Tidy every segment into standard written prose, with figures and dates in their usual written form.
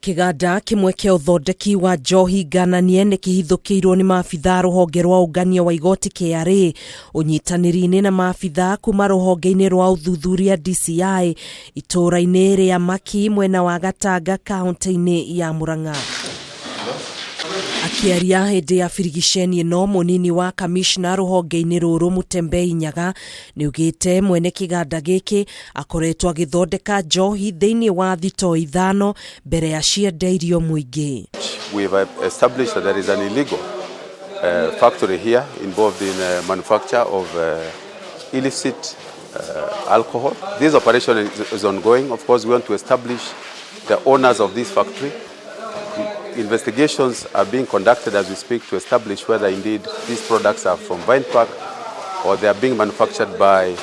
Kiganda kimwe kia uthondeki wa njohi ngananie ni kihithukiirwo ni maabitha ruhonge rwa ungania wa igoti KRA unyitaniri-ini na maabitha kuuma ruhonge-ini rwa uthuthuria DCI ituura-ini ria Maki mwena wa Gatanga kaunti-ini ya Murang'a. Akiaria hindi ya firigisheni ino munini wa kamishna ruhonge-ini ruru Mutembei Nyaga ni ugite mwene kiganda giki akoretwo agithondeka njohi thiini wa thito ithano mbere ya ciendeirio muingi. We have established that there is an illegal factory here involved in manufacture of illicit alcohol. This operation is ongoing. Of course, we want to establish the owners of this factory. Investigations are being conducted as we speak to establish whether indeed these products are from Vine Park or they are being manufactured by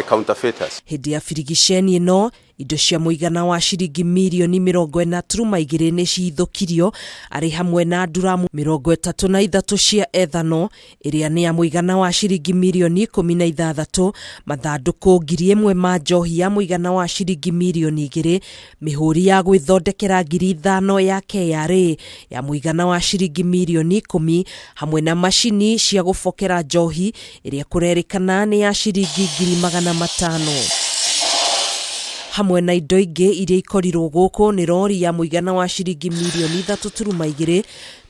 counterfeiters. Hindi ya firigisheni ino indo cia muigana wa ciringi mirioni 40 turuma igiri ni ihithukirio ari hamwe na duramu 33 cia ethano iria ni ya muigana wa ciringi mirioni 16 mathanduku 1000 ma njohi ya muigana wa ciringi mirioni 2 mihuri ya gwithondekera 5,000 ya KRA ya muigana wa ciringi mirioni 10 hamwe na mashini cia gufokera njohi iria kurerikana ni ya ciringi 500,000 hamwe na indo ingi iria ikorirwo guku ni rori ya muigana wa ciringi mirioni 3.2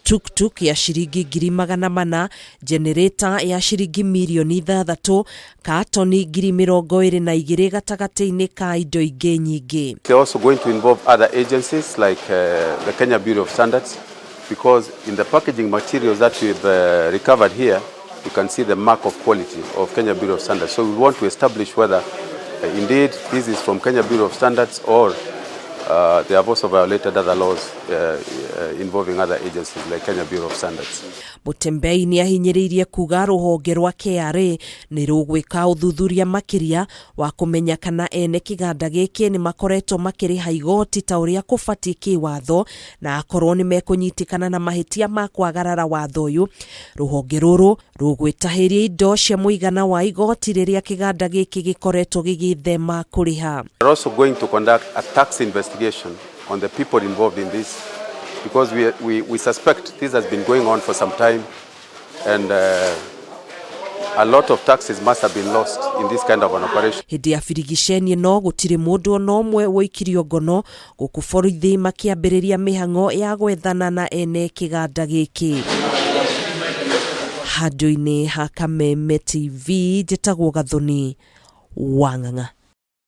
tuk-tuk ya ciringi 400,000 generator ya ciringi mirioni 6 katoni 22,000 gatagati-ini ka indo ingi nyingi. They are also going to involve other agencies like the Kenya Bureau of Standards, because in the packaging materials that we've recovered here you can see the mark of quality of Kenya Bureau of Standards. So we want to establish whether indeed this is from Kenya Bureau of Standards or they have also violated other laws involving other agencies like Kenya Bureau of Standards. Mutembei ni ahinyiriirie kuga ruhonge rwa KRA ni rugwika uthuthuria makiria wa kumenya kana ene kiganda giki ni makoretwo makiriha igoti ta uria kubatie kiwatho na akorwo ni mekunyitikana na mahitia ma kwagarara watho uyu. Ruhonge ruru rugwitahiria indo cia muigana wa igoti riria kiganda giki gikoretwo gigithema kuriha. We are also going to conduct a tax investigation on the people involved in this, because we suspect this has been going on for some time and a lot of taxes must have been lost in this kind of an operation. Hindi ya firigisheni no gutire mundu no mwe woikirio ngono guku borithi makiambiriria mihango ya gwethana na ene kiganda giki. Handu-ini ha Kameme TV njitagwo Gathoni wa Ng'ang'a.